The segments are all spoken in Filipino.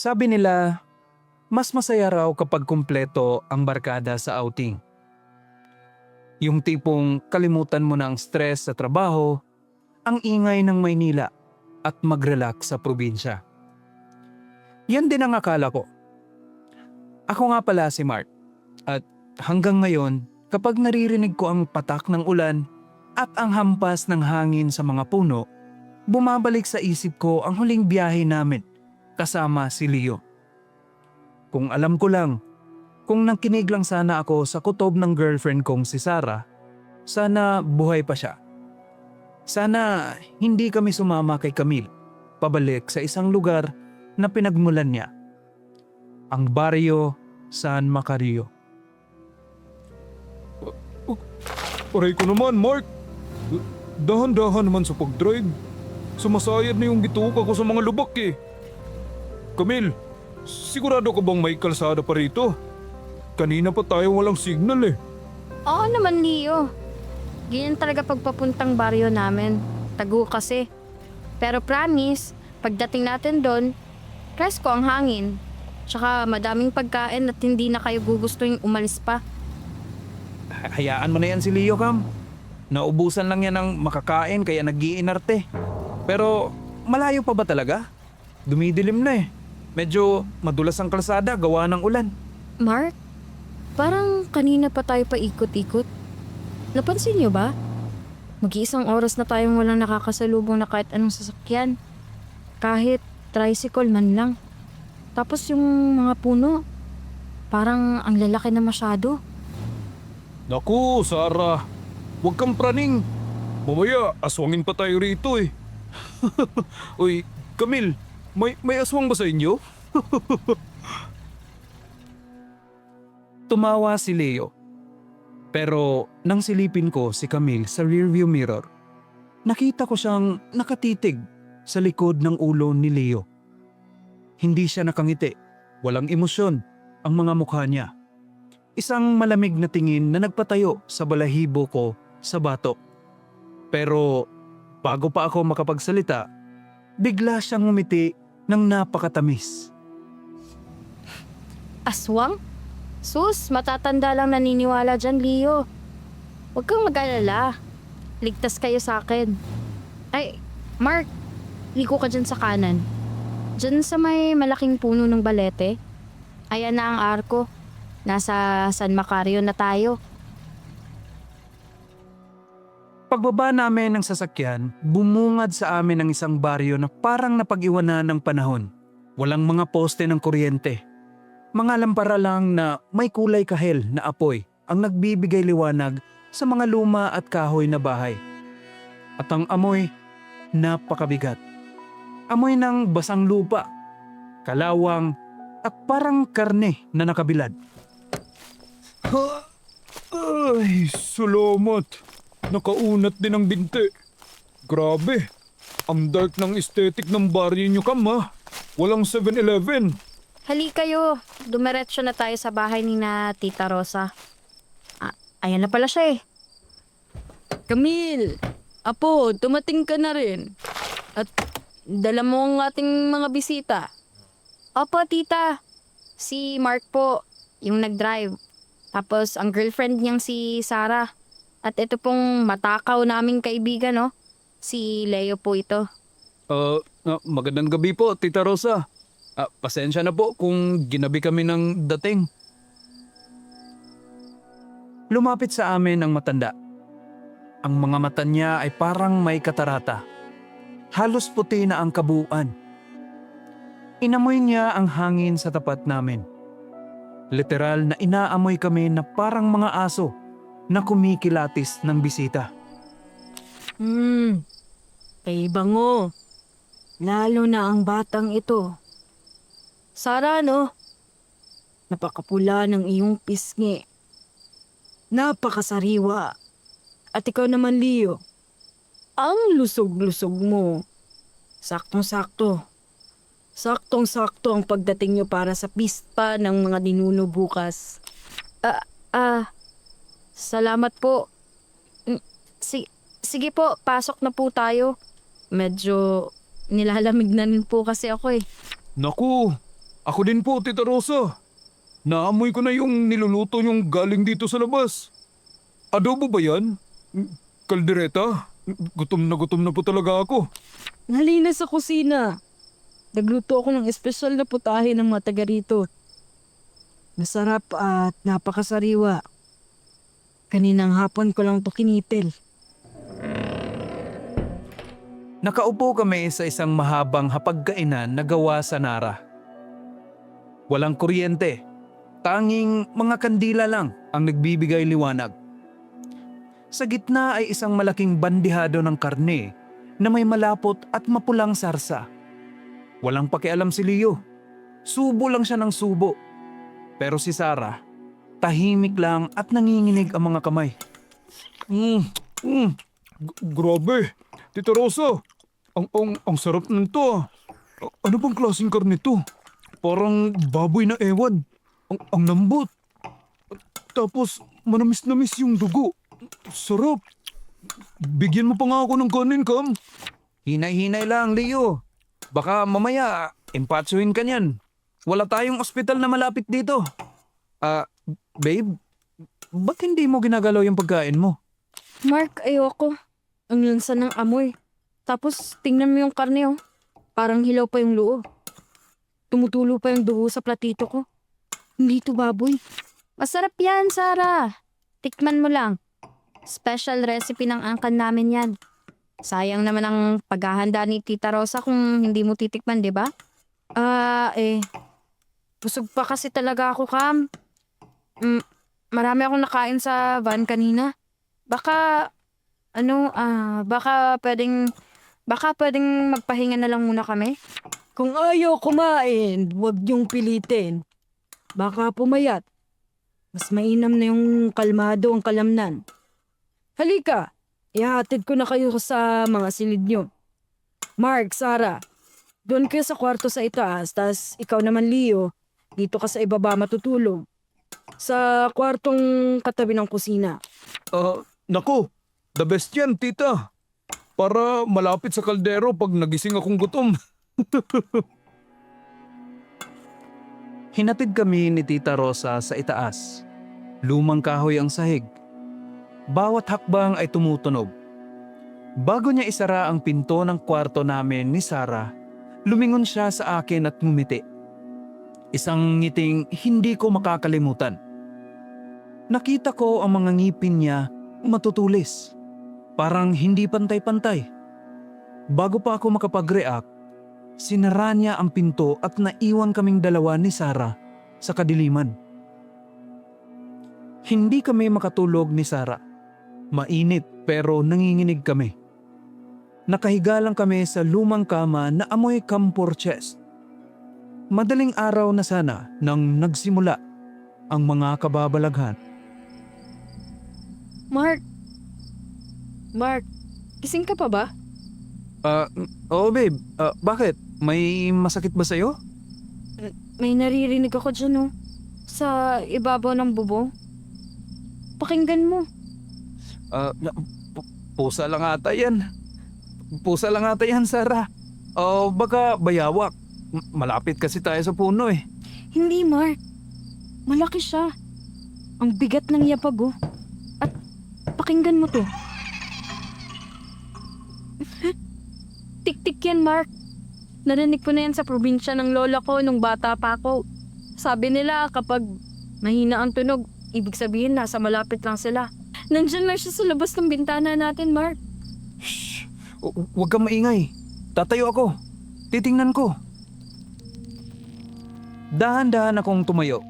Sabi nila, mas masaya raw kapag kumpleto ang barkada sa outing. Yung tipong kalimutan mo na ang stress sa trabaho, ang ingay ng Maynila at mag-relax sa probinsya. Yan din ang akala ko. Ako nga pala si Mark at hanggang ngayon kapag naririnig ko ang patak ng ulan at ang hampas ng hangin sa mga puno, bumabalik sa isip ko ang huling biyahe namin kasama si Leo. Kung alam ko lang, kung nakinig lang sana ako sa kutob ng girlfriend kong si Sarah, sana buhay pa siya. Sana hindi kami sumama kay Camille, pabalik sa isang lugar na pinagmulan niya. Ang baryo San Macario. Aray ko naman, Mark. Dahan-dahan naman sa pag-drive. Sumasayad na yung bituka ko sa mga lubak eh. Camille, sigurado ka bang may kalsada pa rito? Kanina pa tayo walang signal eh. Oo naman, Leo. Ganyan talaga pagpapuntang baryo namin. Tago kasi. Pero promise, pagdating natin doon, presko ang hangin. Tsaka madaming pagkain at hindi na kayo gugustuhin umalis pa. Hayaan mo na yan si Leo, Cam. Naubusan lang yan ng makakain kaya nag-iinarte. Pero malayo pa ba talaga? Dumidilim na eh. Medyo madulas ang kalsada gawa ng ulan. Mark, parang kanina pa tayo paikot-ikot. Napansin niyo ba? Mag-iisang oras na tayong walang nakakasalubong na kahit anong sasakyan. Kahit tricycle man lang. Tapos yung mga puno, parang ang lalaki na masyado. Naku, Sarah. Huwag kang praning. Mamaya, aswangin pa tayo rito eh. Uy, Camille, may aswang ba sa inyo? Tumawa si Leo. Pero nang silipin ko si Camille sa rearview mirror, nakita ko siyang nakatitig sa likod ng ulo ni Leo. Hindi siya nakangiti, walang emosyon ang mga mukha niya. Isang malamig na tingin na nagpatayo sa balahibo ko sa batok. Pero bago pa ako makapagsalita, bigla siyang ngumiti ng napakatamis. Aswang? Sus, matatanda lang naniniwala dyan, Leo. Huwag kang mag-alala. Ligtas kayo sa akin. Ay, Mark, liko ka dyan sa kanan. Dyan sa may malaking puno ng balete. Ayan na ang arko. Nasa San Macario na tayo. Pagbaba namin ng sasakyan, bumungad sa amin ang isang baryo na parang napag-iwanan ng panahon. Walang mga poste ng kuryente. Mga lampara lang na may kulay kahel na apoy ang nagbibigay liwanag sa mga luma at kahoy na bahay. At ang amoy, napakabigat. Amoy ng basang lupa, kalawang at parang karne na nakabilad. Ay, salamat. Nakaunat din ang binte. Grabe. Ang dark ng aesthetic ng baryo nyo, Cam ha. Walang 7-Eleven. Hali kayo. Dumiretso na tayo sa bahay ni na Tita Rosa. Ayan na pala siya eh. Camille, Apo, dumating ka na rin. At dala mo ang ating mga bisita. Opo, tita. Si Mark po, yung nag-drive. Tapos ang girlfriend niyang si Sarah. At ito pong matakaw naming kaibigan, no? Si Leo po ito. Magandang gabi po, Tita Rosa. Pasensya na po kung ginabi kami ng dating. Lumapit sa amin ang matanda. Ang mga mata niya ay parang may katarata. Halos puti na ang kabuuan. Inamoy niya ang hangin sa tapat namin. Literal na inaamoy kami na parang mga aso na kumikilatis ng bisita. Kay bango. Lalo na ang batang ito. Sara, no? Napakapula ng iyong pisngi. Napakasariwa. At ikaw naman, Leo. Ang lusog-lusog mo. Saktong-sakto. Saktong-sakto ang pagdating nyo para sa pista ng mga ninuno bukas. Salamat po. Sige po, pasok na po tayo. Medyo nilalamig na rin po kasi ako eh. Naku, Ako din po, Tita Rosa. Naamoy ko na yung niluluto yung galing dito sa labas. Adobo ba yan? Kaldereta? Gutom na po talaga ako. Nalinis sa kusina. Nagluto ako ng espesyal na putahe ng mga taga rito. Masarap at napakasariwa. Kaninang hapon ko lang to kinitil. Nakaupo kami sa isang mahabang hapagkainan na gawa sa Nara. Walang kuryente, tanging mga kandila lang ang nagbibigay liwanag. Sa gitna ay isang malaking bandihado ng karne na may malapot at mapulang sarsa. Walang pakialam si Leo. Subo lang siya ng subo. Pero si Sarah, tahimik lang at nanginginig ang mga kamay. Grabe. Tita Rosa, ang sarap nito ah. Ano bang klaseng karne to? Parang baboy na ewan. Ang lambot. Tapos manamis-namis yung dugo. Sarap. Bigyan mo pa nga ako ng kanin, Kam. Hinay-hinay lang, Leo. Baka mamaya, empatsuhin ka niyan. Wala tayong ospital na malapit dito. Babe, ba't hindi mo ginagalaw yung pagkain mo? Mark, ayoko. Ang lansa ng amoy. Tapos, tingnan mo yung karne, oh. Parang hilaw pa yung loob. Tumutulo pa yung dugo sa platito ko. Hindi to baboy. Masarap yan, Sarah. Tikman mo lang. Special recipe ng angkan namin yan. Sayang naman ang paghahanda ni Tita Rosa kung hindi mo titikman, di ba? Busog pa kasi talaga ako, Kam. Marami akong nakain sa van kanina. Baka pwedeng magpahinga na lang muna kami. Kung ayaw kumain, huwag niyong pilitin. Baka pumayat. Mas mainam na yung kalmado ang kalamnan. Halika, ihatid ko na kayo sa mga silid niyo. Mark, Sarah, doon kayo sa kwarto sa itaas, tas ikaw naman Leo, dito ka sa ibaba matutulog. Sa kwartong katabi ng kusina. Nako, the best yan, tita. Para malapit sa kaldero pag nagising akong gutom. Hinatid kami ni Tita Rosa sa itaas. Lumang kahoy ang sahig. Bawat hakbang ay tumutunog. Bago niya isara ang pinto ng kwarto namin ni Sarah, lumingon siya sa akin at ngumiti. Isang ngiting hindi ko makakalimutan. Nakita ko ang mga ngipin niya matutulis. Parang hindi pantay-pantay. Bago pa ako makapag-react, sinara niya ang pinto at naiwan kaming dalawa ni Sarah sa kadiliman. Hindi kami makatulog ni Sarah. Mainit pero nanginginig kami. Nakahiga lang kami sa lumang kama na amoy camphor chest. Madaling araw na sana nang nagsimula ang mga kababalaghan. Mark, gising ka pa ba? Oo babe, bakit? May masakit ba sa'yo? May naririnig ako dyan, oh. Sa ibabaw ng bubong. Pakinggan mo. Pusa lang ata yan. Pusa lang ata yan, Sarah. O baka bayawak. Malapit kasi tayo sa puno eh. Hindi, Mark. Malaki siya. Ang bigat ng yapag, oh. At pakinggan mo to. Tik-tik yan, Mark. Narinig ko na yan sa probinsya ng lola ko nung bata pa ako. Sabi nila kapag mahina ang tunog, ibig sabihin nasa malapit lang sila. Nandyan lang siya sa labas ng bintana natin, Mark. Shh! Huwag kang maingay. Tatayo ako. Titingnan ko. Dahan-dahan akong tumayo.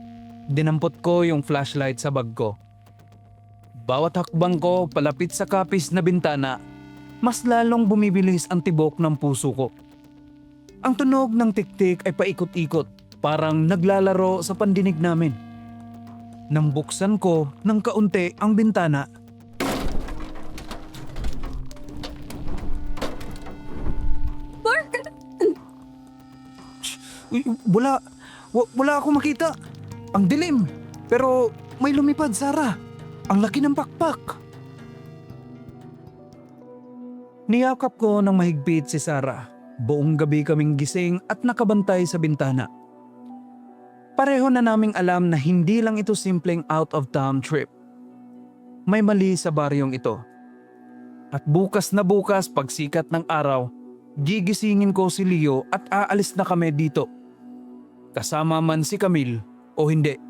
Dinampot ko yung flashlight sa bag ko. Bawat hakbang ko palapit sa kapis na bintana, mas lalong bumibilis ang tibok ng puso ko. Ang tunog ng tiktik ay paikot-ikot, parang naglalaro sa pandinig namin. Nang buksan ko ng kaunti ang bintana, Mark! Wala akong makita. Ang dilim. Pero may lumipad, Sarah. Ang laki ng pakpak. Niyakap ko ng mahigpit si Sarah. Buong gabi kaming gising at nakabantay sa bintana. Pareho na naming alam na hindi lang ito simpleng out-of-town trip. May mali sa baryong ito. At bukas na bukas pagsikat ng araw, gigisingin ko si Leo at aalis na kami dito. Kasama man si Camille o hindi.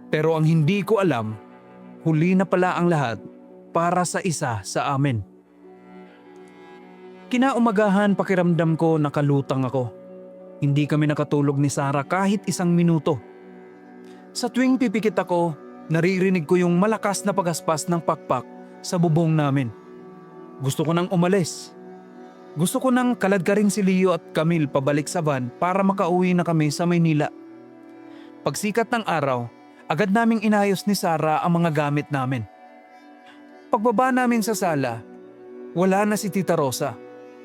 Pero ang hindi ko alam, huli na pala ang lahat para sa isa sa amin. Kinaumagahan pakiramdam ko nakalutang ako. Hindi kami nakatulog ni Sarah kahit isang minuto. Sa tuwing pipikit ako, naririnig ko yung malakas na pagaspas ng pakpak sa bubong namin. Gusto ko nang umalis. Gusto ko nang kaladkarin si Leo at Camille pabalik sa van para makauwi na kami sa Maynila. Pagsikat ng araw, agad naming inayos ni Sarah ang mga gamit namin. Pagbaba namin sa sala, wala na si Tita Rosa.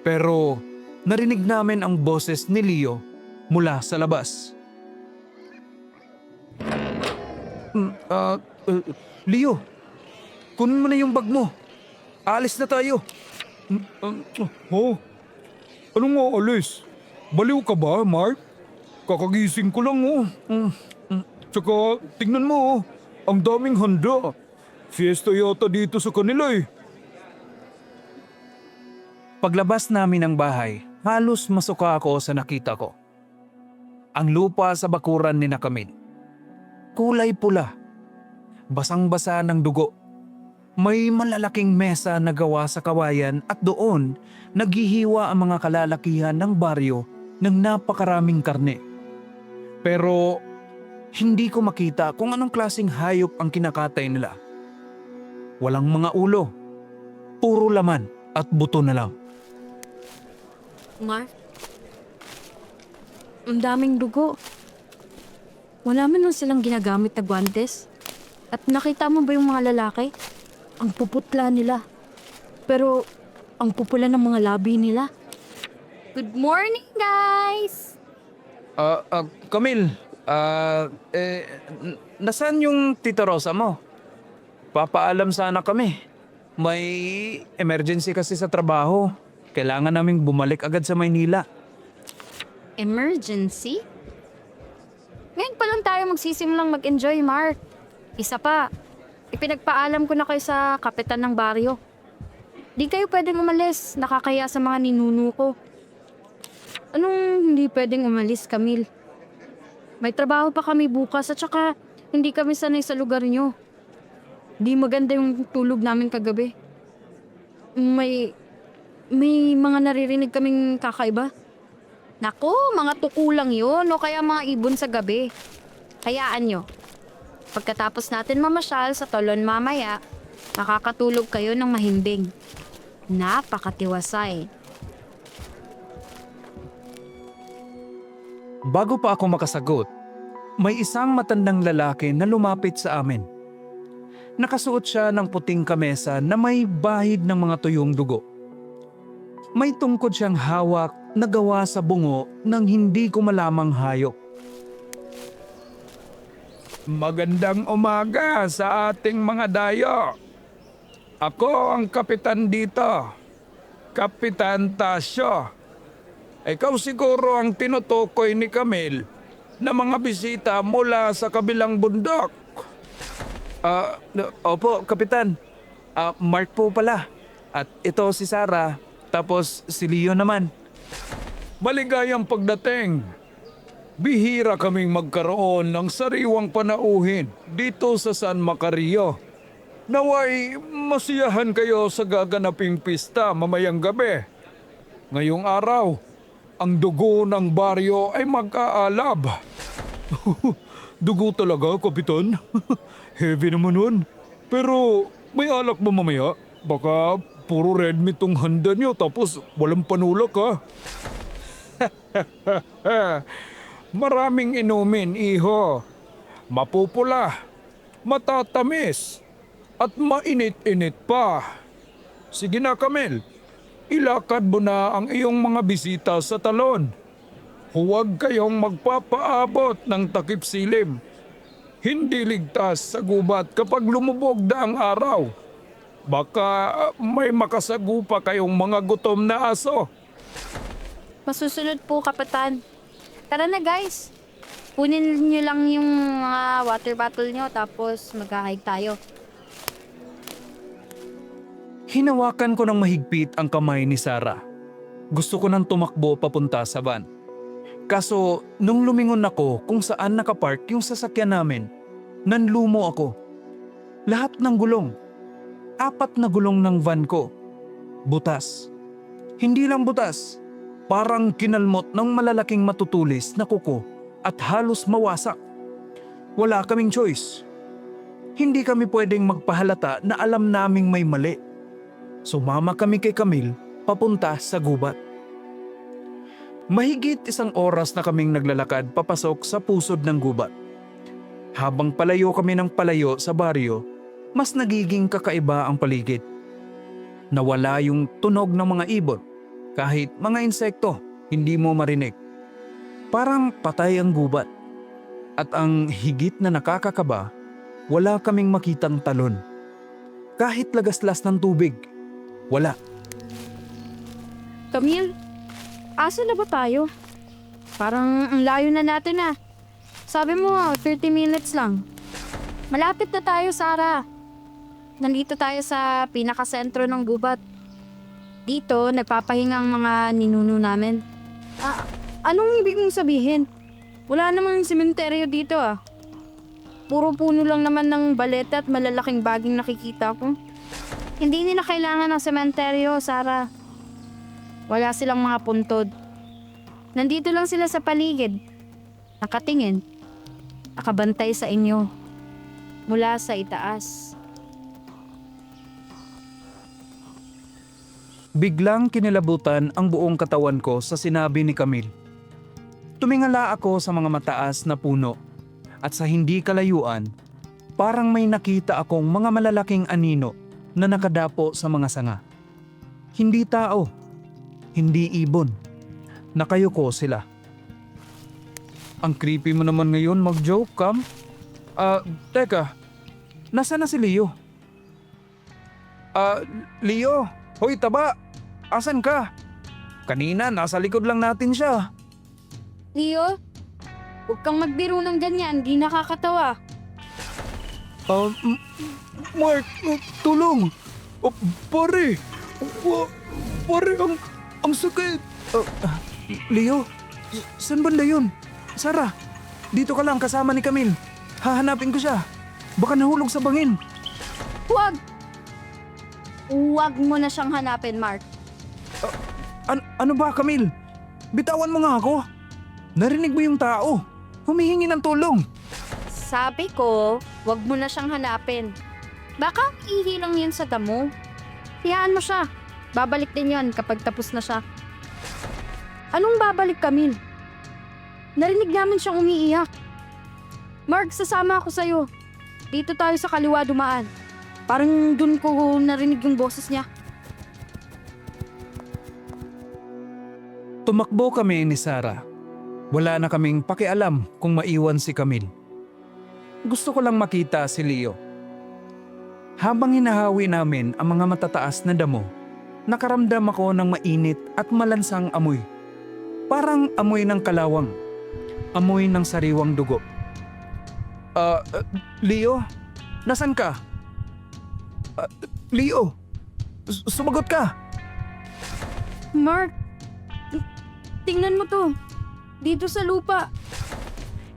Pero narinig namin ang boses ni Leo mula sa labas. Leo, kunin mo na yung bag mo. Aalis na tayo. Anong aalis? Baliw ka ba, Mark? Kakagising ko lang Tsaka tingnan mo ang daming handa. Fiesta yata dito sa kanila Paglabas namin ng bahay, halos masuka ako sa nakita ko. Ang lupa sa bakuran ni Camille. Kulay pula. Basang-basa ng dugo. May malalaking mesa na gawa sa kawayan at doon naghihiwa ang mga kalalakihan ng baryo ng napakaraming karne. Pero hindi ko makita kung anong klaseng hayop ang kinakatay nila. Walang mga ulo. Puro laman at buto na lang. Mark? Ang daming dugo. Wala man lang silang ginagamit na guwantes. At nakita mo ba yung mga lalaki? Ang puputla nila. Pero ang pupula ng mga labi nila. Good morning, guys! Camille, nasaan yung Tita Rosa mo? Papaalam sana kami. May emergency kasi sa trabaho. Kailangan naming bumalik agad sa Maynila. Emergency? Ngayon pa lang tayo magsisimulang mag-enjoy, Mark. Isa pa, ipinagpaalam ko na kayo sa kapitan ng baryo. Di kayo pwedeng umalis, nakakaya sa mga ninuno ko. Anong hindi pwedeng umalis, Camille? May trabaho pa kami bukas at saka hindi kami sanay sa lugar nyo. Di maganda yung tulog namin kagabi. May mga naririnig kaming kakaiba. Naku, mga tukulang yun o kaya mga ibon sa gabi. Hayaan nyo. Pagkatapos natin mamasyal sa Tolon mamaya, makakatulog kayo ng mahimbing. Napakatiwasay. Bago pa ako makasagot, may isang matandang lalaki na lumapit sa amin. Nakasuot siya ng puting kamesa na may bahid ng mga tuyong dugo. May tungkod siyang hawak na gawa sa bungo ng hindi ko malamang hayop. Magandang umaga sa ating mga dayo. Ako ang kapitan dito. Kapitan Tasyo. Ikaw siguro ang tinutukoy ni Camille na mga bisita mula sa kabilang bundok. Opo, Kapitan. Mark po pala. At ito si Sarah, tapos si Leo naman. Maligayang pagdating. Bihira kaming magkaroon ng sariwang panauhin dito sa San Macario. Naway masiyahan kayo sa gaganaping pista mamayang gabi. Ngayong araw, ang dugo ng baryo ay mag-aalab. Dugo talaga, Kapitan? Heavy naman nun. Pero may alak ba mamaya? Baka puro red meat tong handa nyo tapos walang panulak ha. Maraming inumin, iho. Mapupula, matatamis, at mainit-init pa. Sige na, Camille. Ilakad mo na ang iyong mga bisita sa talon. Huwag kayong magpapaabot ng takip silim. Hindi ligtas sa gubat kapag lumubog na ang araw. Baka may makasagupa kayong mga gutom na aso. Masusunod po, Kapitan. Tara na, guys. Kunin nyo lang yung mga water bottle nyo tapos mag-hike tayo. Hinawakan ko ng mahigpit ang kamay ni Sarah. Gusto ko nang tumakbo papunta sa van. Kaso nung lumingon ako kung saan nakapark yung sasakyan namin, nanlumo ako. Lahat ng gulong. 4 na gulong ng van ko. Butas. Hindi lang butas. Parang kinalmot ng malalaking matutulis na kuko at halos mawasak. Wala kaming choice. Hindi kami pwedeng magpahalata na alam naming may mali. Sumama kami kay Camille papunta sa gubat. Mahigit 1 oras na kaming naglalakad papasok sa pusod ng gubat. Habang palayo kami ng palayo sa baryo, mas nagiging kakaiba ang paligid. Nawala yung tunog ng mga ibon, kahit mga insekto, hindi mo marinig. Parang patay ang gubat. At ang higit na nakakakaba, wala kaming makitang talon. Kahit lagaslas ng tubig, wala. Camille, asa na ba tayo? Parang ang layo na natin ah. Sabi mo 30 minutes lang. Malapit na tayo, Sarah. Nandito tayo sa pinakasentro ng gubat. Dito, nagpapahinga ang mga ninuno namin. Anong ibig mong sabihin? Wala namang sementeryo dito ah. Puro puno lang naman ng balete at malalaking baging nakikita ko. Hindi nila kailangan ng sementeryo, Sarah. Wala silang mga puntod. Nandito lang sila sa paligid. Nakatingin. Nakabantay sa inyo. Mula sa itaas. Biglang kinilabutan ang buong katawan ko sa sinabi ni Camille. Tumingala ako sa mga mataas na puno at sa hindi kalayuan, parang may nakita akong mga malalaking anino na nakadapo sa mga sanga. Hindi tao, hindi ibon. Nakayuko sila. Ang creepy mo naman ngayon mag-joke, Cam. Teka, nasaan na si Leo? Leo, hoy taba! Asan ka? Kanina, nasa likod lang natin siya. Leo, huwag kang magbiro ng ganyan. Di nakakatawa. Mark, tulong! Pare! Pare, ang sakit! Leo, saan banda yun? Sarah, dito ka lang kasama ni Camille. Hahanapin ko siya. Baka nahulog sa bangin. Huwag! Huwag mo na siyang hanapin, Mark. Ano ba, Camille? Bitawan mo nga ako. Narinig mo yung tao. Humihingi ng tulong. Sabi ko, huwag mo na siyang hanapin. Baka ihi lang yun sa damo. Hayaan mo siya. Babalik din yon kapag tapos na siya. Anong babalik, Camille? Narinig namin siyang umiiyak. Mark, sasama ako sa'yo. Dito tayo sa kaliwa dumaan. Parang dun ko narinig yung boses niya. Tumakbo kami ni Sarah. Wala na kaming pakialam kung maiwan si Camille. Gusto ko lang makita si Leo. Habang hinahawi namin ang mga matataas na damo, nakaramdam ako ng mainit at malansang amoy. Parang amoy ng kalawang. Amoy ng sariwang dugo. Leo? Nasaan ka? Leo? Sumagot ka! Mark, tingnan mo to. Dito sa lupa.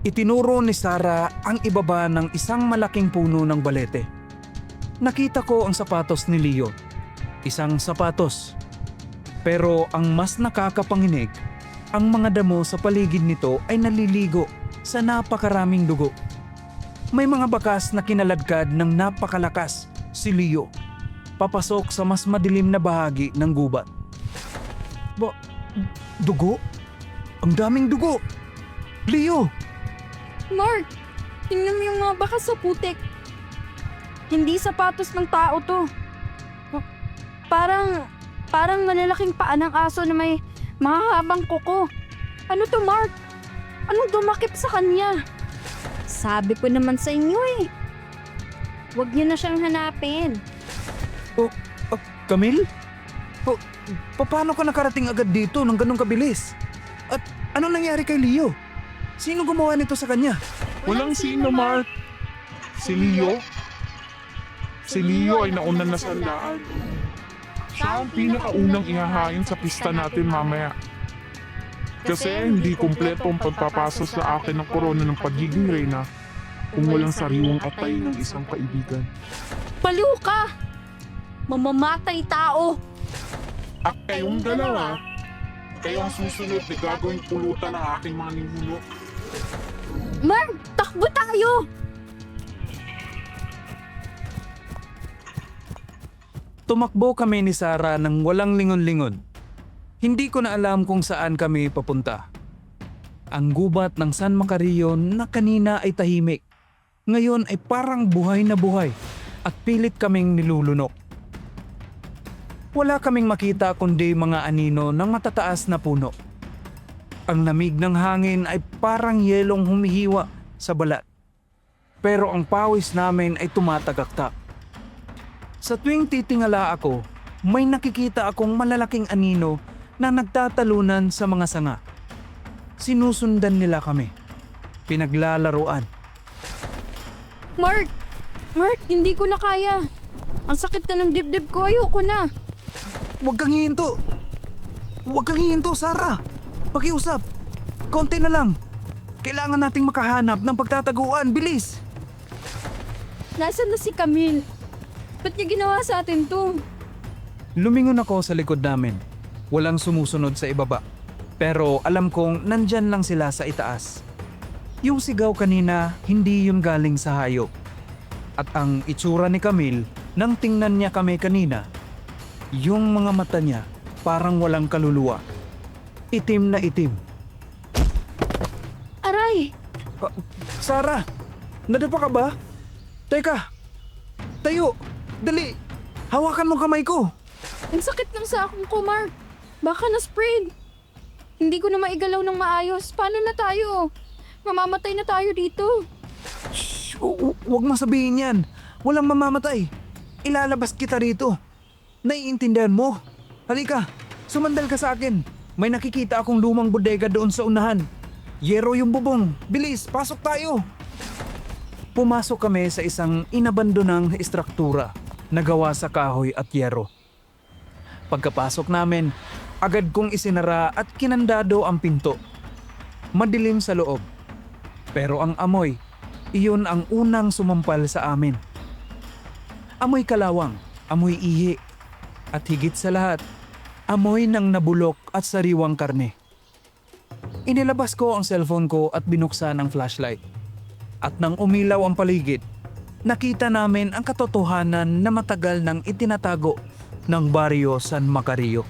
Itinuro ni Sarah ang ibaba ng isang malaking puno ng balete. Nakita ko ang sapatos ni Leo. Isang sapatos. Pero ang mas nakakapanginig, ang mga damo sa paligid nito ay naliligo sa napakaraming dugo. May mga bakas na kinaladkad ng napakalakas si Leo, papasok sa mas madilim na bahagi ng gubat. Dugo? Ang daming dugo! Leo! Mark, tingnan mo yung mga bakas sa putik. Hindi sapatos ng tao to. Parang malalaking paa ng aso na may mahahabang kuko. Ano to, Mark? Anong dumakip sa kanya? Sabi ko naman sa inyo eh. Huwag niyo na siyang hanapin. Camille? Paano ka nakarating agad dito ng ganong kabilis? At ano nangyari kay Leo? Sino gumawa nito sa kanya? Walang sino, Mark. Si Leo. Si Leo ay nauna na sa lahat. Siya ang pinakaunang ihahain sa pista natin mamaya. Kasi hindi kumpleto ang pagpapasa sa akin ng korona ng pagiging reyna kung walang sariwang atay ng isang kaibigan. Baliw ka! Mamamatay tao! At kayong dalawa, kayo ang susunod na gagawing pulutan ng aking mga ninuno. Mark, takbo tayo! Tumakbo kami ni Sarah ng walang lingon-lingon. Hindi ko na alam kung saan kami papunta. Ang gubat ng San Macario na kanina ay tahimik, ngayon ay parang buhay na buhay at pilit kaming nilulunok. Wala kaming makita kundi mga anino ng matataas na puno. Ang lamig ng hangin ay parang yelong humihiwa sa balat. Pero ang pawis namin ay tumatagaktak. Sa tuwing titingala ako, may nakikita akong malalaking anino na nagtatalunan sa mga sanga. Sinusundan nila kami. Pinaglalaruan. Mark! Mark, hindi ko na kaya. Ang sakit na ng dibdib ko, ayoko na. Huwag kang hihinto! Huwag kang hihinto, Sarah! Pakiusap! Konti na lang! Kailangan nating makahanap ng pagtataguan. Bilis! Nasaan na si Camille? Ba't niya ginawa sa atin to? Lumingon ako sa likod namin. Walang sumusunod sa ibaba. Pero alam kong nandyan lang sila sa itaas. Yung sigaw kanina, hindi yun galing sa hayop. At ang itsura ni Camille, nang tingnan niya kami kanina, yung mga mata niya parang walang kaluluwa. Itim na itim. Aray! Sarah! Nadapa ka ba? Teka! Tayo! Dali! Hawakan mo kamay ko! Ang sakit ng sakong ko, Mark. Baka na-sprayed. Hindi ko na maigalaw ng maayos. Paano na tayo? Mamamatay na tayo dito. Shh! Huwag mo sabihin yan! Walang mamamatay! Ilalabas kita rito! Naiintindihan mo? Halika! Sumandal ka sa akin! May nakikita akong lumang bodega doon sa unahan. Yero yung bubong! Bilis! Pasok tayo! Pumasok kami sa isang inabandonang estruktura na gawa sa kahoy at yero. Pagkapasok namin, agad kong isinara at kinandado ang pinto. Madilim sa loob. Pero ang amoy, iyon ang unang sumampal sa amin. Amoy kalawang, amoy ihi, at higit sa lahat, amoy ng nabulok at sariwang karne. Inilabas ko ang cellphone ko at binuksan ang flashlight. At nang umilaw ang paligid, nakita namin ang katotohanan na matagal nang itinatago ng baryo San Macario.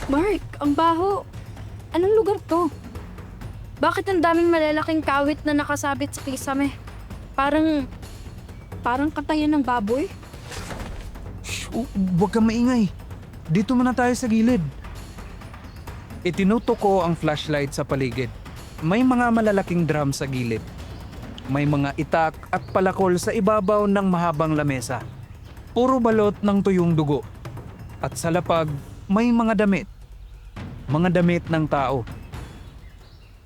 Mark, ang baho. Anong lugar to? Bakit ang daming malalaking kawit na nakasabit sa kisame? Parang katayan ng baboy? Shh, huwag kang maingay. Dito muna tayo sa gilid. Itinutok ko ang flashlight sa paligid. May mga malalaking drum sa gilid. May mga itak at palakol sa ibabaw ng mahabang lamesa. Puro balot ng tuyong dugo. At sa lapag, may mga damit. Mga damit ng tao.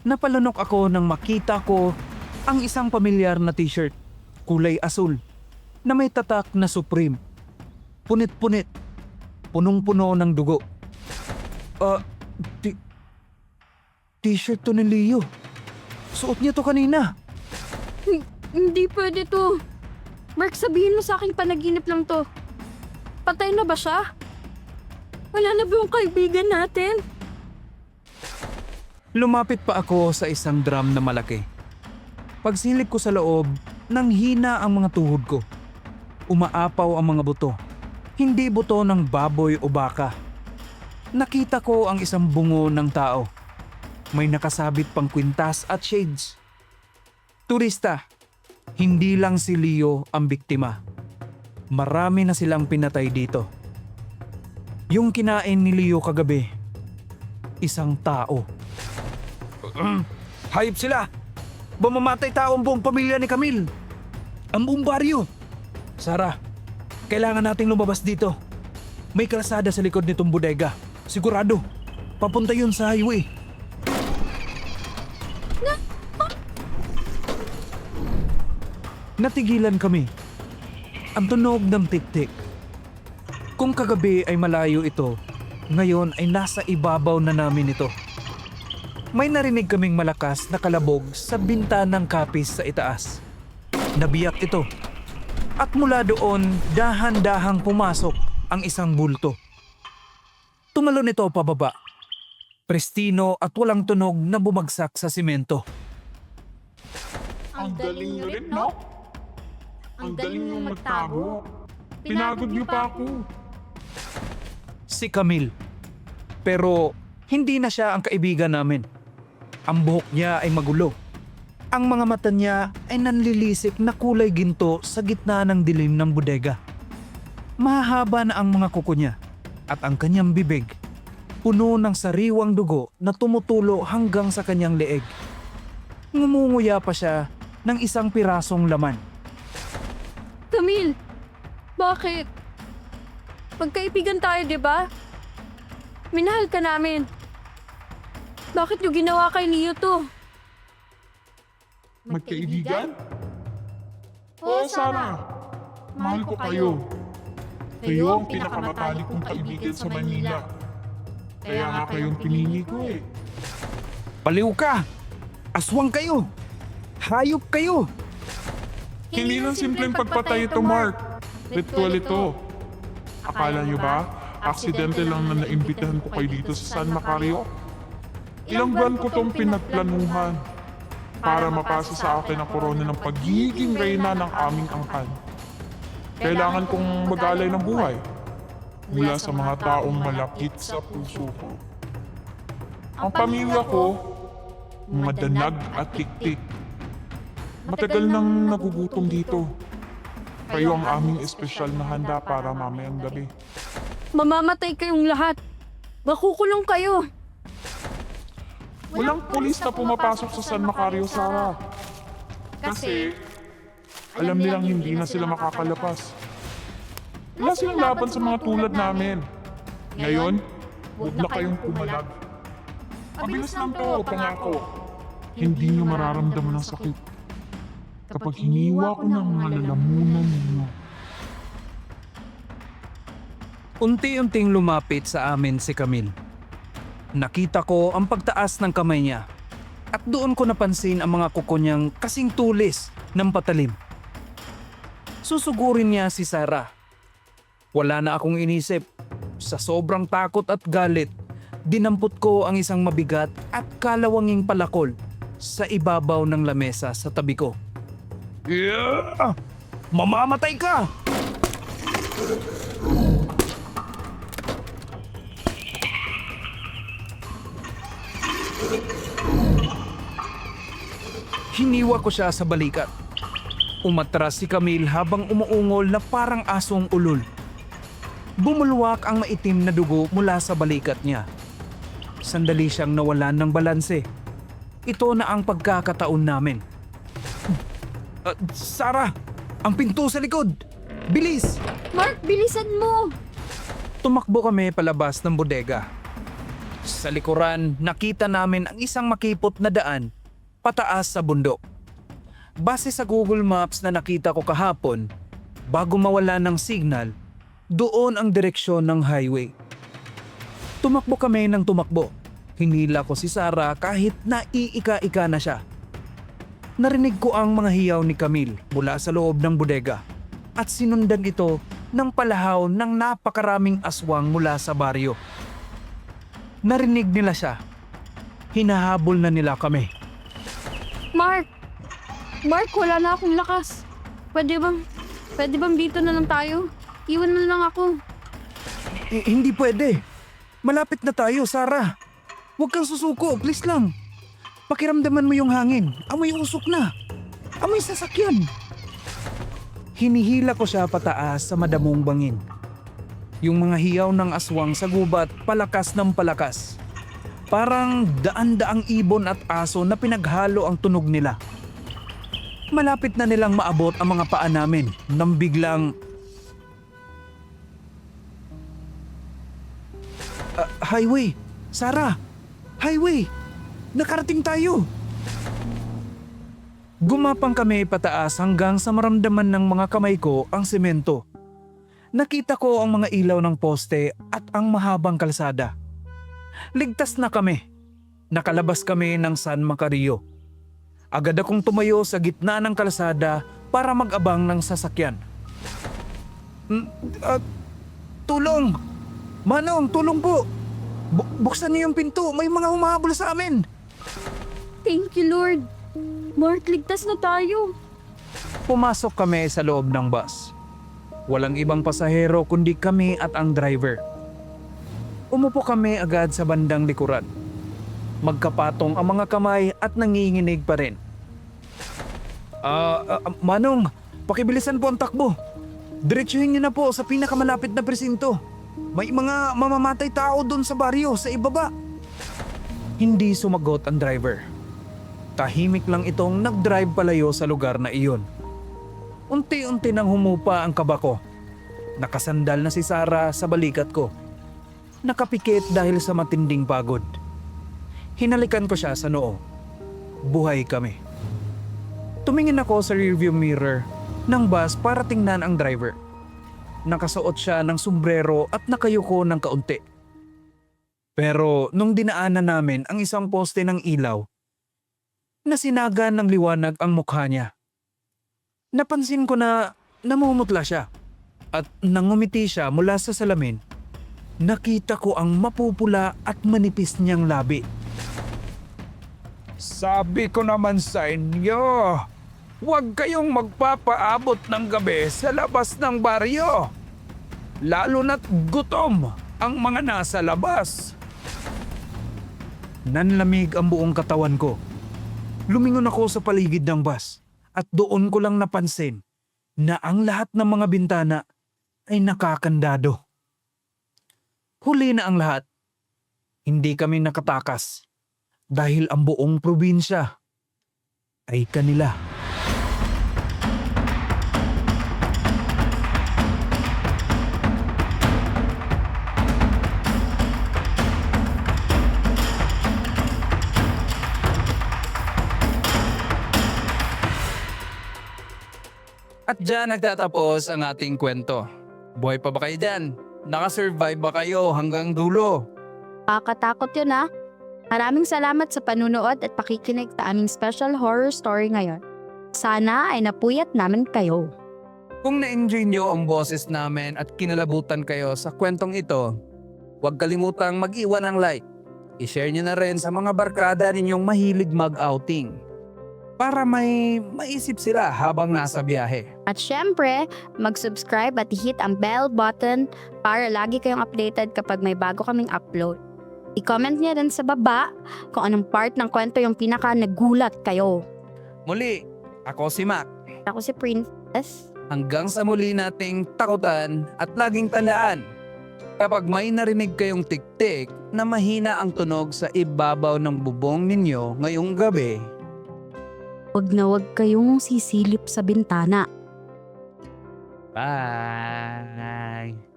Napalunok ako nang makita ko ang isang pamilyar na t-shirt, kulay asul, na may tatak na Supreme. Punit-punit. Punong-puno ng dugo. T-shirt to ni Leo. Suot niya to kanina. Hindi pwede to. Mark, sabihin mo sa akin panaginip lang to. Patay na ba siya? Wala na ba yung kaibigan natin? Lumapit pa ako sa isang drum na malaki. Pagsilip ko sa loob, nanghina ang mga tuhod ko. Umaapaw ang mga buto. Hindi buto ng baboy o baka. Nakita ko ang isang bungo ng tao. May nakasabit pang kwintas at shades. Turista. Hindi lang si Leo ang biktima. Marami na silang pinatay dito. Yung kinain ni Leo kagabi, isang tao. Hayop sila! Mamamatay tao ang buong pamilya ni Camille. Ang buong baryo. Sarah, kailangan nating lumabas dito. May kalsada sa likod nitong bodega. Sigurado, papunta yun sa highway. Natigilan kami. Ang tunog ng tik-tik. Kung kagabi ay malayo ito, ngayon ay nasa ibabaw na namin ito. May narinig kaming malakas na kalabog sa bintanang kapis sa itaas. Nabiyak ito. At mula doon, dahan-dahang pumasok ang isang bulto. Tumalon ito pababa. Pristino at walang tunog na bumagsak sa simento. Ang galing nyo rin, no? Ang galing nyo magtago. Pinagod niyo pa ako. Si Camille. Pero hindi na siya ang kaibigan namin. Ang buhok niya ay magulo. Ang mga mata niya ay nanlilisik na kulay ginto sa gitna ng dilim ng bodega. Mahaba na ang mga kuko niya at ang kanyang bibig puno ng sariwang dugo na tumutulo hanggang sa kanyang leeg. Ngumunguya pa siya ng isang pirasong laman. Camille, bakit? Magkaibigan tayo, di ba? Minahal ka namin. Bakit niyo ginawa kay Leo to? Magkaibigan? Oo, Sarah. Mahal ko kayo. Kayo ang pinakamatalik kong kaibigan sa Manila. Kaya nga kayong pinili ko eh. Baliw ka! Aswang kayo! Hayop kayo! Hindi lang simpleng pagpatay ito, Mark. Ritual ito. Akala niyo ba, aksidente lang na naimbitahan ko kayo dito sa San Macario? Ilang buwan ko tong pinagplanuhan para mapasa sa akin ang korona ng pagiging reyna ng aming angkan. Kailangan kong mag-alay ng buhay mula sa mga taong malapit sa puso ko. Ang pamilya ko, mga danag at tiktik. Matagal nang nagugutom dito. Kayo ang aming espesyal na handa para mamayang gabi. Mamamatay kayong lahat. Makukulong kayo. Walang pulis na pumapasok sa San Macario, Sarah. Kasi alam nilang hindi na sila makakalapas. Wala silang laban sa mga tulad namin. Ngayon, huwag na kayong pumalag. Mabilis lang to, pangako. Hindi niyo mararamdaman ang sakit kapag hiniwa ko ng mga lalamunan ninyo. Unti-unting lumapit sa amin si Camille. Nakita ko ang pagtaas ng kamay niya at doon ko napansin ang mga kuko niyang kasing tulis ng patalim. Susugurin niya si Sarah. Wala na akong inisip. Sa sobrang takot at galit, dinampot ko ang isang mabigat at kalawanging palakol sa ibabaw ng lamesa sa tabi ko. Yeah! Mamamatay ka! Hiniwa ko siya sa balikat. Umatras si Camille habang umuungol na parang asong ulol. Bumulwak ang maitim na dugo mula sa balikat niya. Sandali siyang nawalan ng balanse. Ito na ang pagkakataon namin. Sarah! Ang pinto sa likod! Bilis! Mark, bilisan mo! Tumakbo kami palabas ng bodega. Sa likuran, nakita namin ang isang makipot na daan pataas sa bundok. Base sa Google Maps na nakita ko kahapon, bago mawala ng signal, doon ang direksyon ng highway. Tumakbo kami ng tumakbo. Hinila ko si Sarah kahit naiika-ika na siya. Narinig ko ang mga hiyaw ni Camille mula sa loob ng bodega at sinundan ito ng palahaw ng napakaraming aswang mula sa baryo. Narinig nila siya. Hinahabol na nila kami. Mark! Mark, wala na akong lakas. Pwede bang dito na lang tayo? Iwan na lang ako. Hindi pwede. Malapit na tayo, Sarah. Huwag kang susuko, please lang. Pakiramdaman mo yung hangin. Amoy usok na. Amoy sasakyan. Hinihila ko siya pataas sa madamong bangin. Yung mga hiyaw ng aswang sa gubat palakas ng palakas. Parang daan-daang ibon at aso na pinaghalo ang tunog nila. Malapit na nilang maabot ang mga paa namin nang biglang... highway! Sarah! Highway! Nakarating tayo! Gumapang kami pataas hanggang sa maramdaman ng mga kamay ko ang semento. Nakita ko ang mga ilaw ng poste at ang mahabang kalsada. Ligtas na kami. Nakalabas kami ng San Macario. Agad akong tumayo sa gitna ng kalsada para mag-abang ng sasakyan. Tulong! Manong, tulong po! Buksan niyo yung pinto, may mga humahabol sa amin! Thank you, Lord. Mark, ligtas na tayo. Pumasok kami sa loob ng bus. Walang ibang pasahero kundi kami at ang driver. Umupo kami agad sa bandang likuran. Magkapatong ang mga kamay at nanginginig pa rin. Manong, pakibilisan po ang takbo. Diretsuhin niyo na po sa pinakamalapit na presinto. May mga mamamatay tao doon sa baryo sa ibaba. Hindi sumagot ang driver. Tahimik lang itong nag-drive palayo sa lugar na iyon. Unti-unti nang humupa ang kaba ko. Nakasandal na si Sarah sa balikat ko. Nakapikit dahil sa matinding pagod. Hinalikan ko siya sa noo. Buhay kami. Tumingin ako sa rearview mirror ng bus para tingnan ang driver. Nakasuot siya ng sombrero at nakayuko ng kaunti. Pero nung dinaanan namin ang isang poste ng ilaw, nasinagan ng liwanag ang mukha niya. Napansin ko na namumutla siya at nangumiti siya mula sa salamin. Nakita ko ang mapupula at manipis niyang labi. Sabi ko naman sa inyo, huwag kayong magpapaabot ng gabi sa labas ng baryo. Lalo na't gutom ang mga nasa labas. Nanlamig ang buong katawan ko. Lumingon ako sa paligid ng bus at doon ko lang napansin na ang lahat ng mga bintana ay nakakandado. Huli na ang lahat. Hindi kami nakatakas dahil ang buong probinsya ay kanila. At dyan nagtatapos ang ating kwento. Buhay pa ba kayo dyan? Nakasurvive ba kayo hanggang dulo? Kakatakot yun ah. Maraming salamat sa panunood at pakikinig sa aming special horror story ngayon. Sana ay napuyat namin kayo. Kung na-enjoy nyo ang boses namin at kinalabutan kayo sa kwentong ito, huwag kalimutang mag-iwan ng like. I-share nyo na rin sa mga barkada ninyong mahilig mag-outing para may maisip sila habang nasa biyahe. At syempre, mag-subscribe at hit ang bell button para lagi kayong updated kapag may bago kaming upload. I-comment niya rin sa baba kung anong part ng kwento yung pinaka nagulat kayo. Muli, ako si Mac. Ako si Princess. Hanggang sa muli nating takutan at laging tandaan, kapag may narinig kayong tiktik na mahina ang tunog sa ibabaw ng bubong ninyo ngayong gabi, Huwag na huwag kayong sisilip sa bintana. bye!